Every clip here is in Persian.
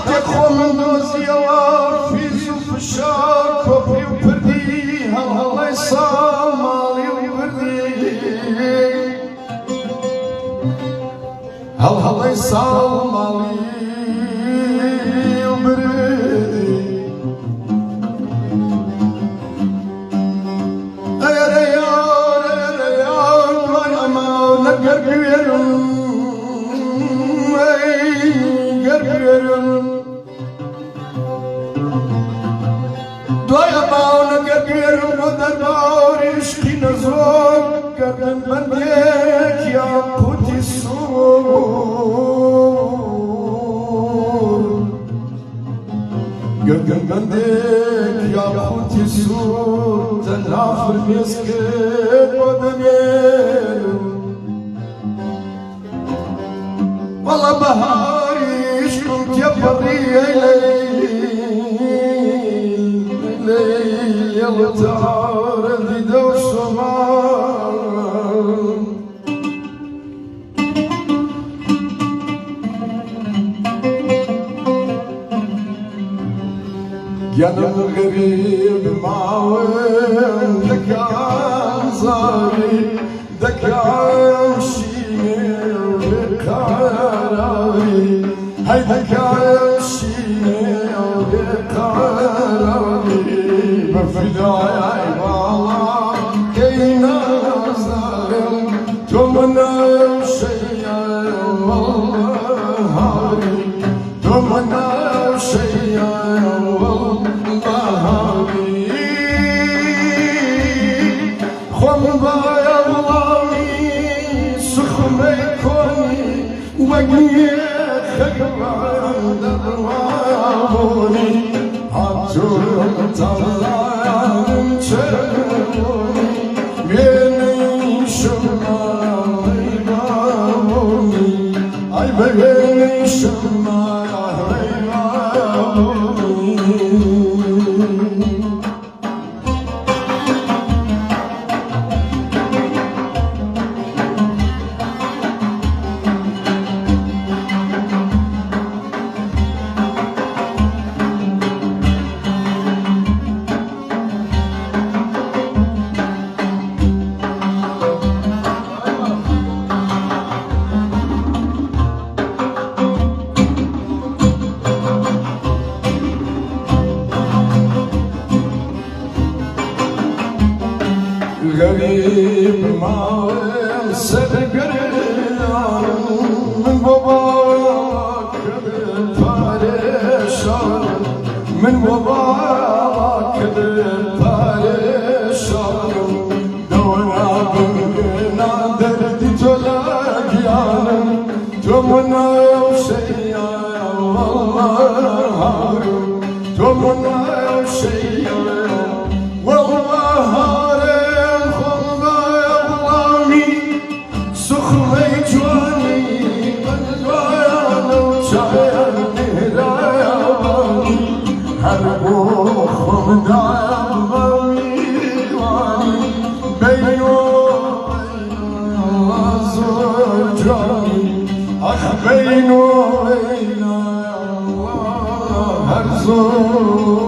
کاتی خوام دوزی و فیز و فشار کپی و پردی هلای سامالی و بردی هلای سامالی و بردی ای ریار دوای اما نگر بیرون دوای باون گرم و دربار عشقی نزار گردن من یک یا پوتی سور گردن من یک یا پوتی سور تنافر میسکت بدنیم والله بهاری عشقم تبری يلا تعال دور شمال يا الغريب معاون دكان زاري دكان شيني وبكاري هاي دكان شيني وبكاري بفداي والله كينا زارم تمنى شيئا والله هاري تمنى شيئا والله هاري خم بايا والله سخمي كوني وقيت خيران دروابوني عطول طلعن شروني بيني شمال بابوني أي بيني شمال بابوني غريب ما سرقريان من باباك بالفارشان من باباك بالفارشان دونا بنا دردي تلاقيانا تمنى شيئا والله تمنى شيئا والله بينه وبين الله هرزوج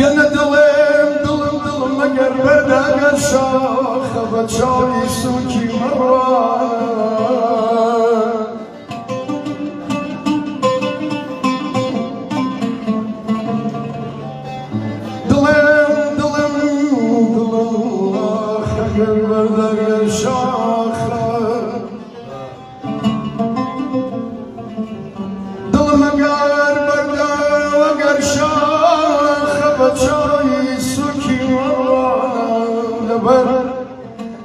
Gene dilim eğer berdagan şaha Bacayı suki marvan Dilim eğer berdagan şaha Dilim eğer berdagan şaha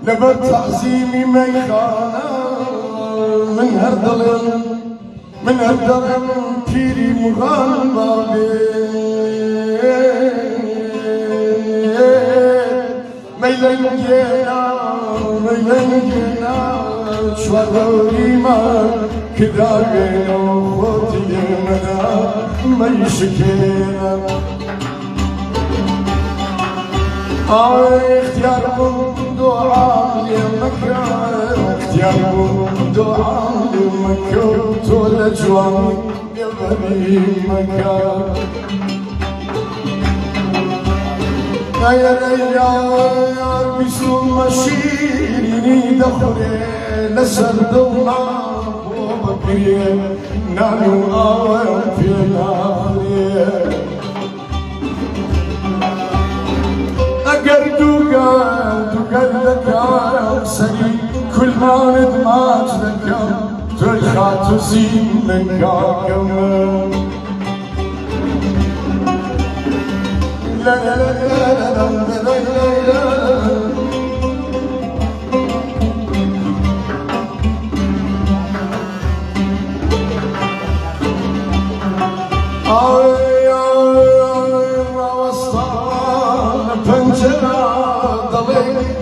لبر تعزيمي ميخانا من هردلم بيري مغان بابي ميلن جينا شواري ما كداغينا وخوتي منا ميشكينا اختياركم دعاء لمكان اختياركم دعاء لمكان طول جوان يبني مكان يا ريال بيسو مشيني دخلي لسرد وما وبكري نانو آوام في الآخرين قال لك يا سري كل ما ندماج لك تلخى تزين لك كمان لا لا لا لا لا لا لا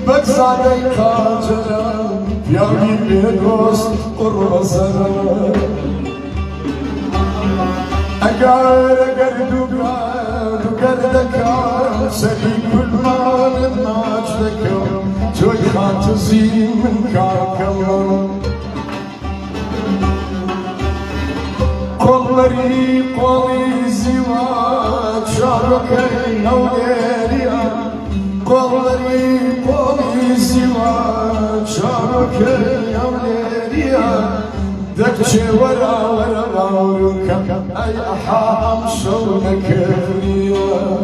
بقصادي خاجرة يا بيبي دوست قرب سنة أقار دوكردك سري كل ما نضماج لك جوي خاتزين من كاكم قولي زواج شاركي نوليريا قولي زواج شاركي نوليريا دكشي ورا وركب أي أحام شونك فريا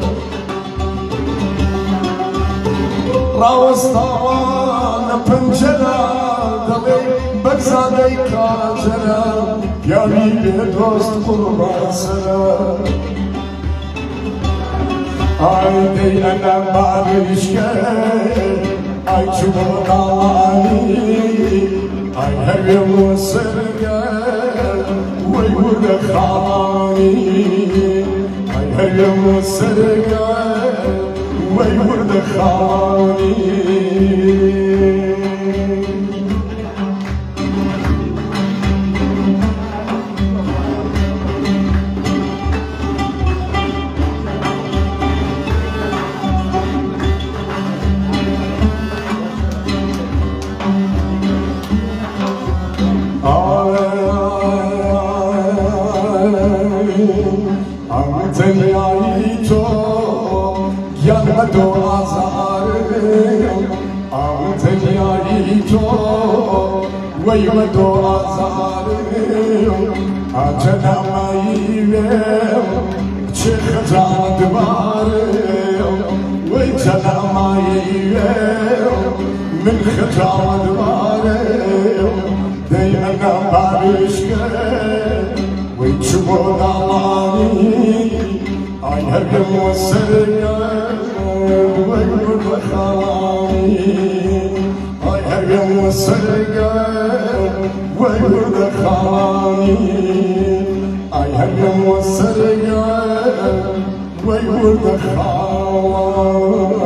راوس طوانا بنجلا دلي بقصادي كاجلا يا بيبي دوست قربان سنة عيدي أنا بعرشك أي شبه طالعني أي هبي وصرقة ويود خاني أي هبي وصرقة ويود خاني تو آزارم آمتن یاری تو ویم تو آزارم آجنا ماییم چه خجان دوارم وی جنا ماییم من خجان دوارم دی انا بارش کرد وی چمو دالانی آی هرگم و سرگم ويقول خاني هاي هرقم والسرقة ويقول خاني هاي هرقم والسرقة ويقول خاني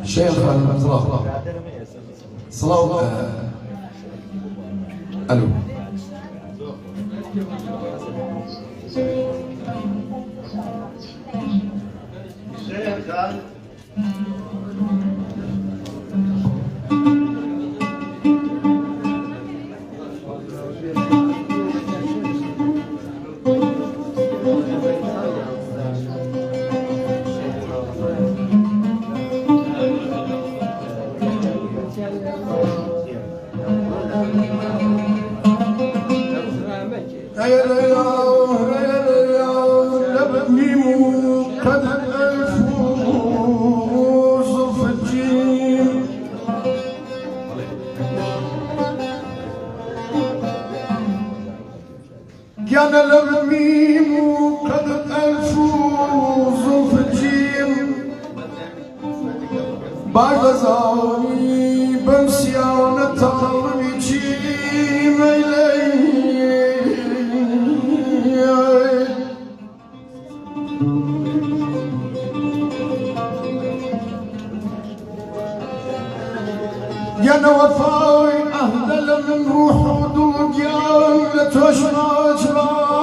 شيخ صلاح صلاح الو كان الميم قد ألفوظ في الجيم بعد زاني بمسيانة تعلمي جيم إليه يا نوفاي أهل من روح ودوجيان لتشمع جران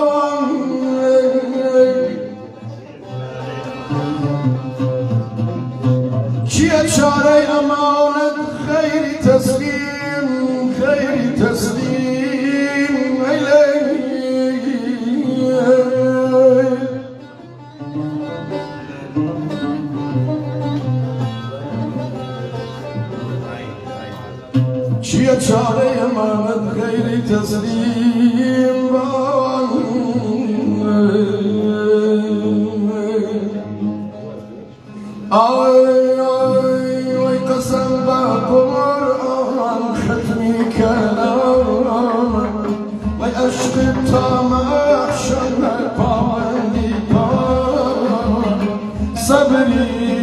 شيء شاري أمانة خير تسليم إليه شيء شاري أمانة خير تسليم وي قسم بالقرآن ختمي كلام وي عشق الطمع شن الباندي صبري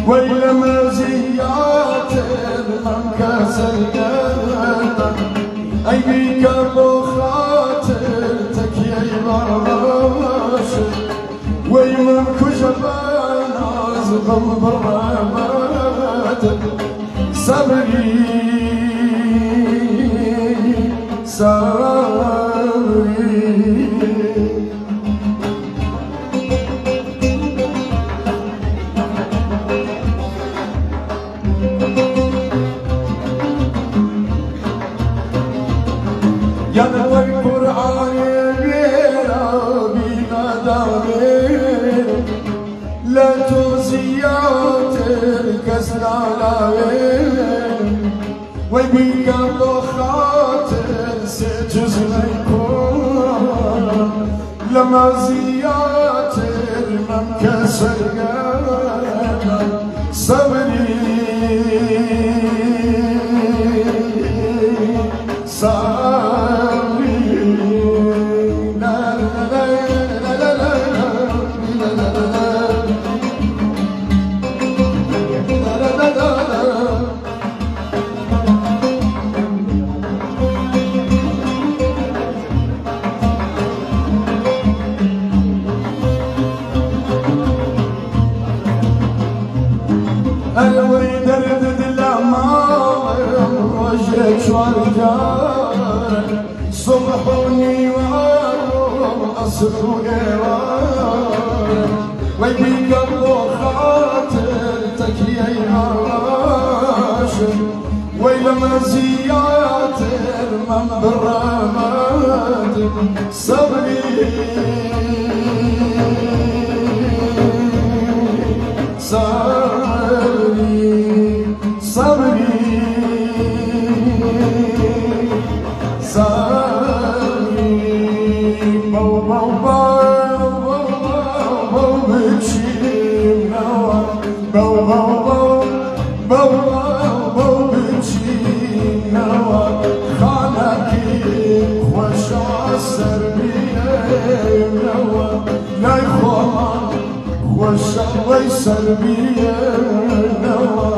ويلما زيات المنكس الجنة أي بيك بخاطرتك يا براش ويمن كجبان أزغم براماتك صبري يا نور القرآن بنا دامين لا توزيات الكسر على ويبيك بخاطر سجز الكون لما زيات المنكسر درد دلامام وجهك وارجان صبحوني وأصلوا إيوان ويبي قبله خاطرتك يا هاشم ويلما زياتر من بالرماد صبري صبري صبري صبري بو بو بو بو بتشيم نوا بو بو بو بو بتشيم نوا خانكي خوش عسر بيه نوا لا يخوان خوش عسر بيه نوا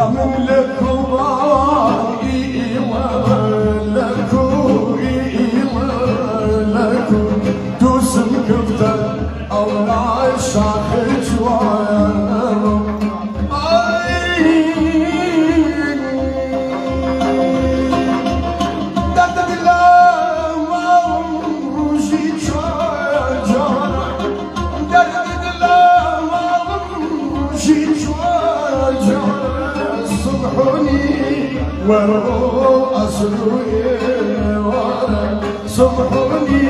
من لكو دوسم كفتر أو العشاق جوارم درد دلم روشی جوارم درد دلم روشی جوارم صبحوني ورو أسروي ورا صبحوني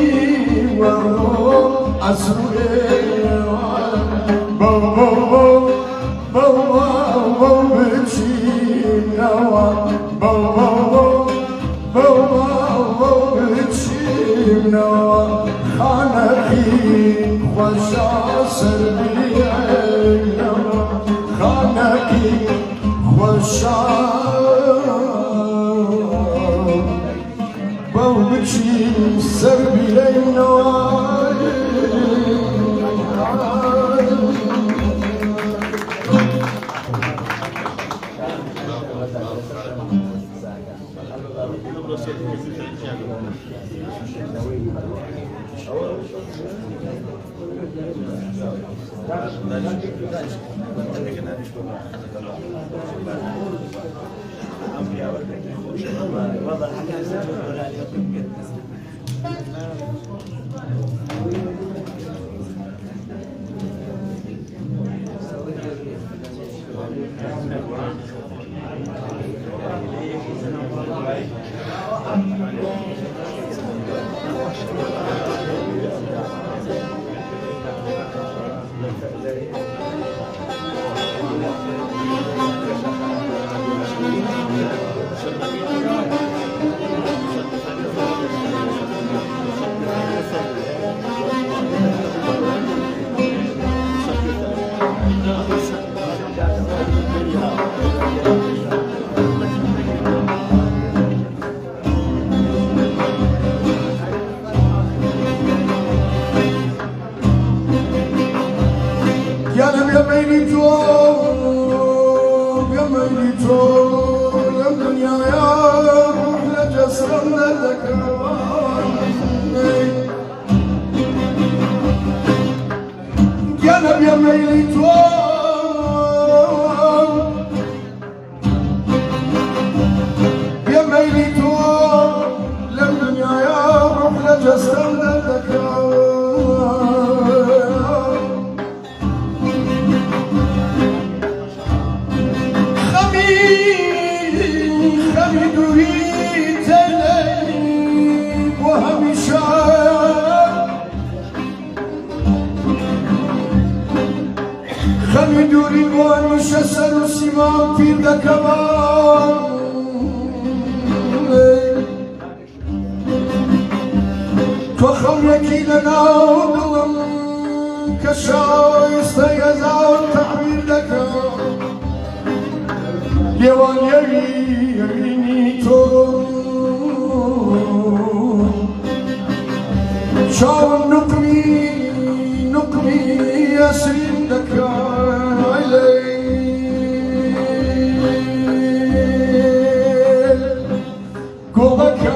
ورو أسروي ورا بو بو بو بو بو بتشيم نوا بو بو بو بو بتشيم نوا خانكي خوش عسر بيه نوا خانكي بوبتشي سربي لينواي يا ميلي توب يا ميلي توب يا دنيا يا روح لجسرنا ذكران يا نبي يا ميلي توب يا ميلي توب للدنيا يا روح لجسرنا ذكران خمدوري ومشسر سمام في الذكران كخمرك لنا وظلم كشايست يزال تعبير لك ليوان يريني تو شاو نقمي ياسين دكان عليل قلبك يا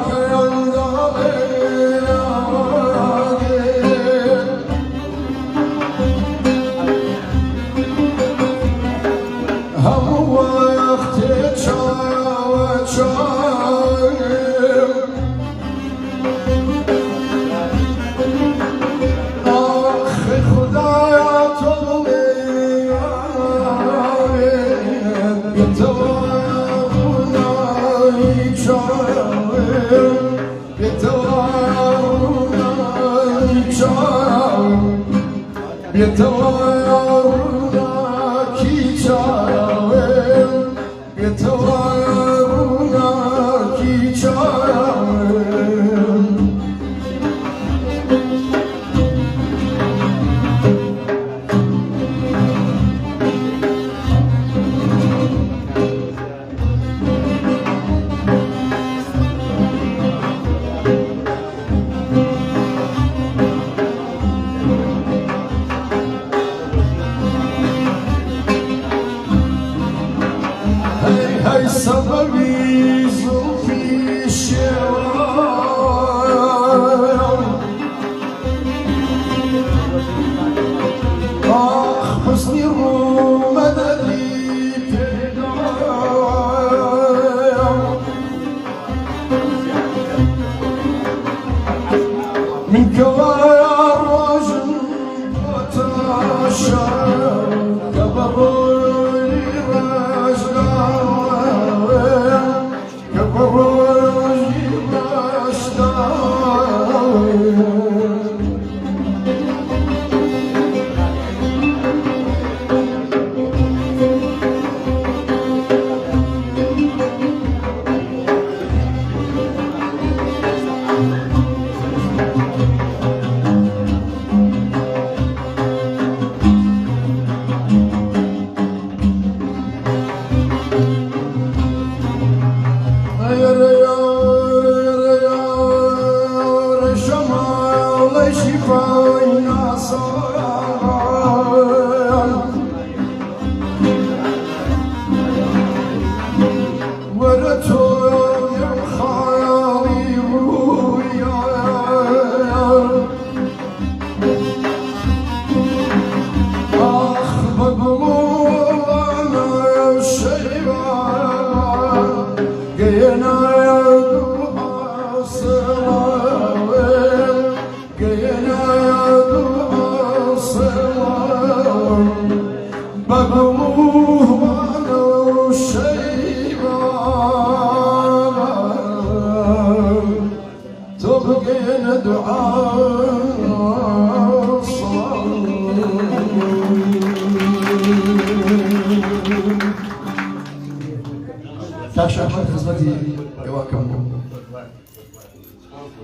هو يا اختي سببي زلفي الشوارع حسني مددي تدايا من كوايا الرجل وتشاء كبروني رجلا تاشا خدمتي يواكم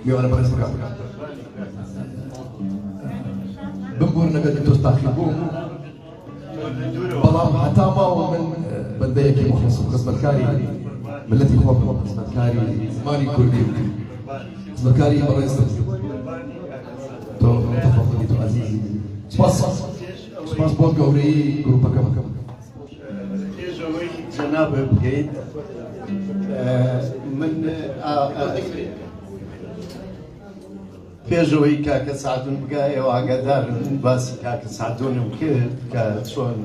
ميوانا بريس مكان بنقول نقدر تستخدموا بلام حتاما ومن بديك مخلص خدمة كاري من التي هو خدمة كاري ماني كردي خدمة كاري بريس تو تفضلي تو عزيزي سباس بول قوري جروبا كم جناب بقيت من پێشەوەی کاکە سعدون بگایەوە ئاگادار باسی کاکە سعدونم کرد کە چۆن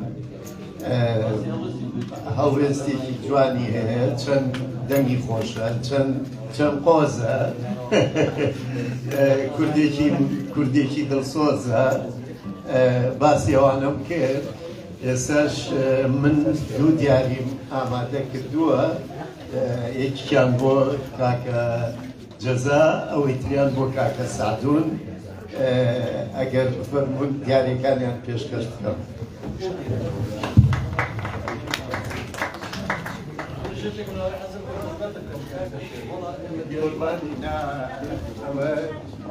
هەڵوێستێکی جوانی هەیە چەند دەنگی خۆشە چەند قۆزە کوردێکی دڵسۆزە باسی ئەوانم کرد ئێستاش من دوو دیاریم ئامادە کردووە یەکیان بۆ کاکە جەزا ئەوەی تریان بۆ کاکە سعدون ئەگەر بفەرمون دیارەکانیان پێشکەش بکەم.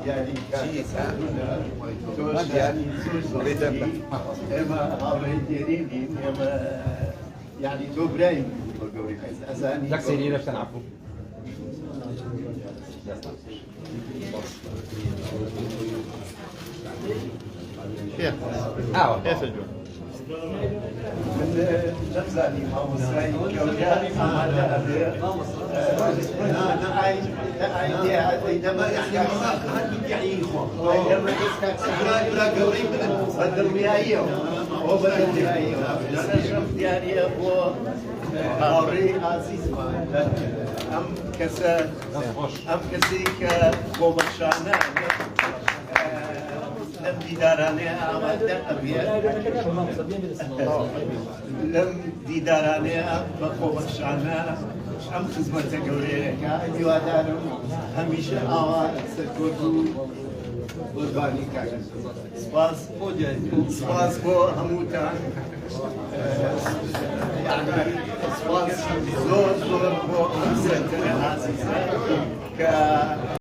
يعني يعني تو برايم لك سيدي نفس العفو جبزاني ما وصلي كوجا أمانة أبي أنا ما يعني لا قوري بدل ميايو هو بدل ميايو أنا شفت يعني أبو قوري عزيز ما أم كسي كوبشانة لم ديداراني أمد أبي لم ديداراني بخوبشانة أم خدمة قوري كأيوادارم هميشه آواد سكوتو قربانی کردن سپاس با هموتان یعنی سپاس زور با همسرتن عزیزه که